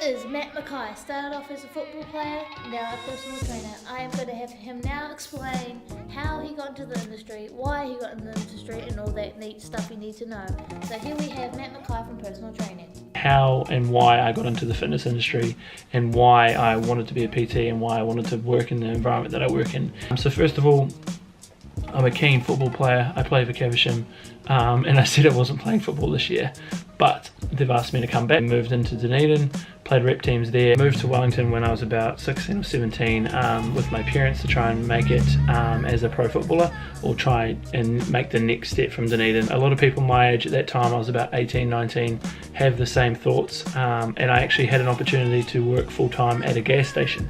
is Matt Mackay. Started off as a football player, now a personal trainer. I am going to have him now explain how he got into the industry, why he got into the industry, and all that neat stuff you need to know. So here we have Matt Mackay from Personal Training. How and why I got into the fitness industry and why I wanted to be a PT and why I wanted to work in the environment that I work in. So first of all, I'm a keen football player. I play for Caversham, and I said I wasn't playing football this year, but they've asked me to come back. Moved into Dunedin, played rep teams there, moved to Wellington when I was about 16 or 17 with my parents to try and make it as a pro footballer, or try and make the next step from Dunedin. A lot of people my age at that time, I was about 18, 19, have the same thoughts, and I actually had an opportunity to work full-time at a gas station.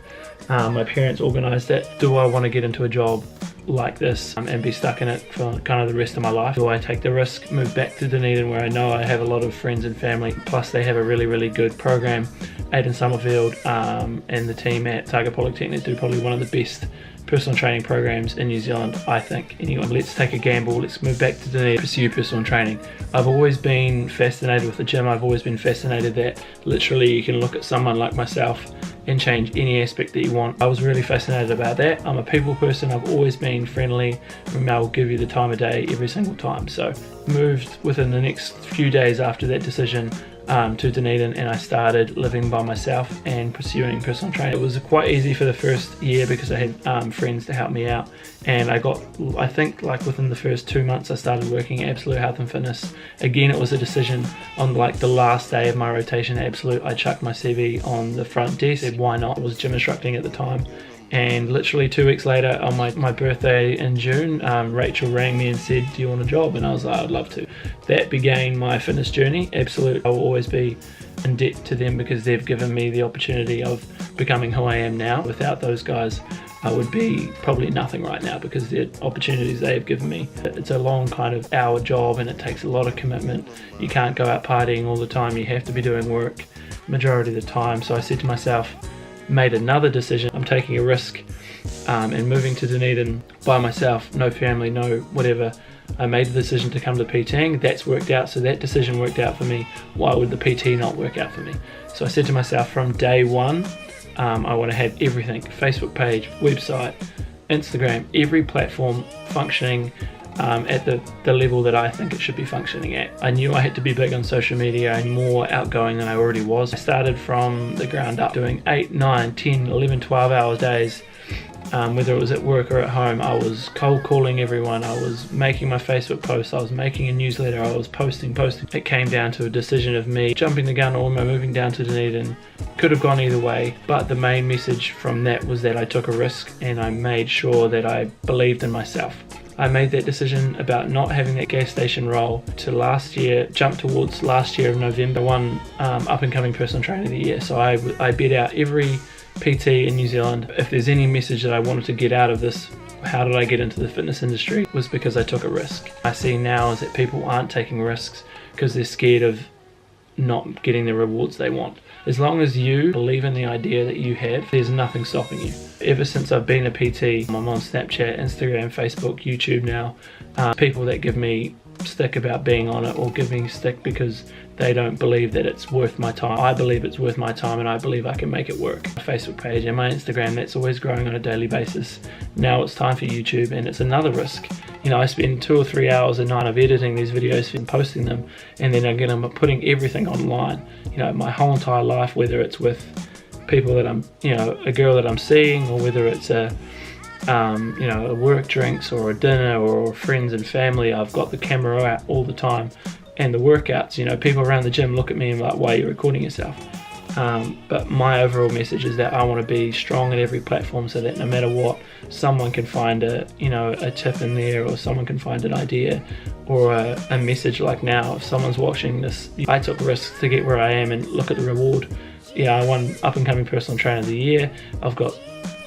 My parents organised it. Do I want to get into a job like this and be stuck in it for kind of the rest of my life? Do I take the risk, move back to Dunedin where I know I have a lot of friends and family, plus they have a really good program. Aidan Summerfield and the team at Targa Polytechnic do probably one of the best personal training programs in New Zealand, I think. Anyway, let's take a gamble, let's move back to Dunedin, pursue personal training. I've always been fascinated with the gym. I've always been fascinated that literally you can look at someone like myself and change any aspect that you want. I was really fascinated about that. I'm a people person. I've always been friendly, and I will give you the time of day every single time. So moved within the next few days after that decision to Dunedin, and I started living by myself and pursuing personal training. It was quite easy for the first year because I had friends to help me out, and I think like within the first 2 months I started working at Absolute Health and Fitness. Again, it was a decision on like the last day of my rotation at Absolute. I chucked my CV on the front desk, said why not. I was gym instructing at the time. And literally 2 weeks later, on my birthday in June, Rachel rang me and said, do you want a job? And I was like, I'd love to. That began my fitness journey. Absolute, I will always be in debt to them because they've given me the opportunity of becoming who I am now. Without those guys, I would be probably nothing right now because the opportunities they have given me. It's a long kind of hour job and it takes a lot of commitment. You can't go out partying all the time. You have to be doing work majority of the time. So I said to myself, made another decision. I'm taking a risk and moving to Dunedin by myself, no family, no whatever. I made the decision to come to PTing. That's worked out, so that decision worked out for me. Why would the PT not work out for me? So I said to myself from day one, I want to have everything, Facebook page, website, Instagram, every platform functioning at the level that I think it should be functioning at. I knew I had to be big on social media and more outgoing than I already was. I started from the ground up, doing 8, 9, 10, 11, 12 hour days. Whether it was at work or at home, I was cold calling everyone, I was making my Facebook posts, I was making a newsletter, I was posting. It came down to a decision of me jumping the gun or moving down to Dunedin. Could have gone either way, but the main message from that was that I took a risk and I made sure that I believed in myself. I made that decision about not having that gas station role to last year, jump towards last year of November, one up and coming personal trainer of the year. So I beat out every PT in New Zealand. If there's any message that I wanted to get out of this, how did I get into the fitness industry, was because I took a risk. I see now is that people aren't taking risks because they're scared of not getting the rewards they want. As long as you believe in the idea that you have, there's nothing stopping you. Ever since I've been a PT, I'm on Snapchat, Instagram, Facebook, YouTube now. People that give me stick about being on it or give me stick because they don't believe that it's worth my time. I believe it's worth my time and I believe I can make it work. My Facebook page and my Instagram, that's always growing on a daily basis. Now it's time for YouTube and it's another risk. You know, I spend 2 or 3 hours a night of editing these videos and posting them, and then again I'm putting everything online. You know, my whole entire life, whether it's with people that I'm, you know, a girl that I'm seeing, or whether it's a you know, a work drinks or a dinner or friends and family, I've got the camera out all the time. And the workouts, you know, people around the gym look at me and like, why are you recording yourself? But my overall message is that I want to be strong at every platform so that no matter what, someone can find a tip in there, or someone can find an idea or a message. Like now, if someone's watching this, I took risks to get where I am and look at the reward. Yeah, I won up and coming personal trainer of the year. I've got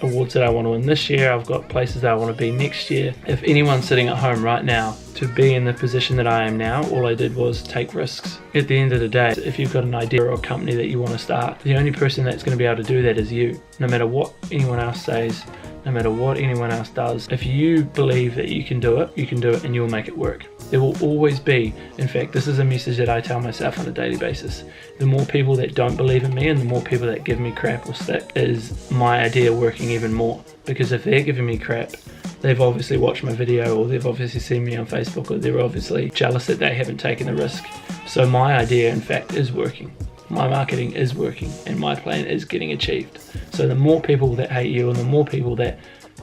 awards that I want to win this year. I've got places that I want to be next year. If anyone's sitting at home right now to be in the position that I am now, all I did was take risks. At the end of the day, if you've got an idea or a company that you want to start, the only person that's going to be able to do that is you. No matter what anyone else says, no matter what anyone else does, if you believe that you can do it and you'll make it work. There will always be, in fact, this is a message that I tell myself on a daily basis. The more people that don't believe in me and the more people that give me crap or stick, is my idea working even more. Because if they're giving me crap, they've obviously watched my video, or they've obviously seen me on Facebook, or they're obviously jealous that they haven't taken the risk. So my idea, in fact, is working. My marketing is working and my plan is getting achieved. So the more people that hate you and the more people that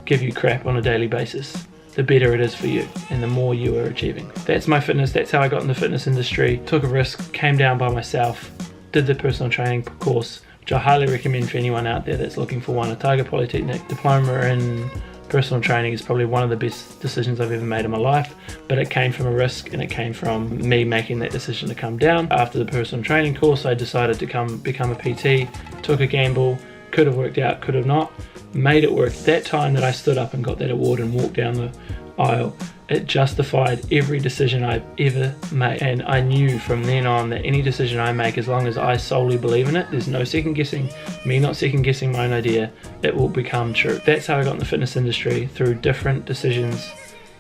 give you crap on a daily basis, the better it is for you and the more you are achieving. That's my fitness. That's how I got in the fitness industry. Took a risk, came down by myself, did the personal training course, which I highly recommend for anyone out there that's looking for one. A Otago Polytechnic diploma in personal training is probably one of the best decisions I've ever made in my life, but it came from a risk and it came from me making that decision to come down. After the personal training course, I decided to become a PT, took a gamble, could have worked out, could have not, made it work. That time that I stood up and got that award and walked down the aisle, it justified every decision I've ever made, and I knew from then on that any decision I make, as long as I solely believe in it, there's no second guessing, me not second guessing my own idea, it will become true. That's how I got in the fitness industry, through different decisions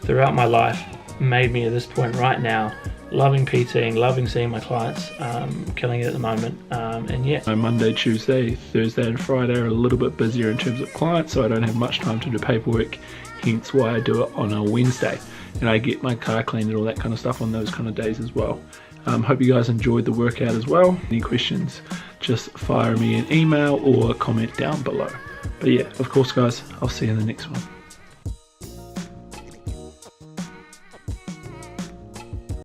throughout my life, made me at this point right now, loving PTing, loving seeing my clients, killing it at the moment, and yeah. Monday, Tuesday, Thursday and Friday are a little bit busier in terms of clients, so I don't have much time to do paperwork, hence why I do it on a Wednesday. And I get my car cleaned and all that kind of stuff on those kind of days as well. Hope you guys enjoyed the workout as well. Any questions, just fire me an email or a comment down below. But yeah, of course guys, I'll see you in the next one.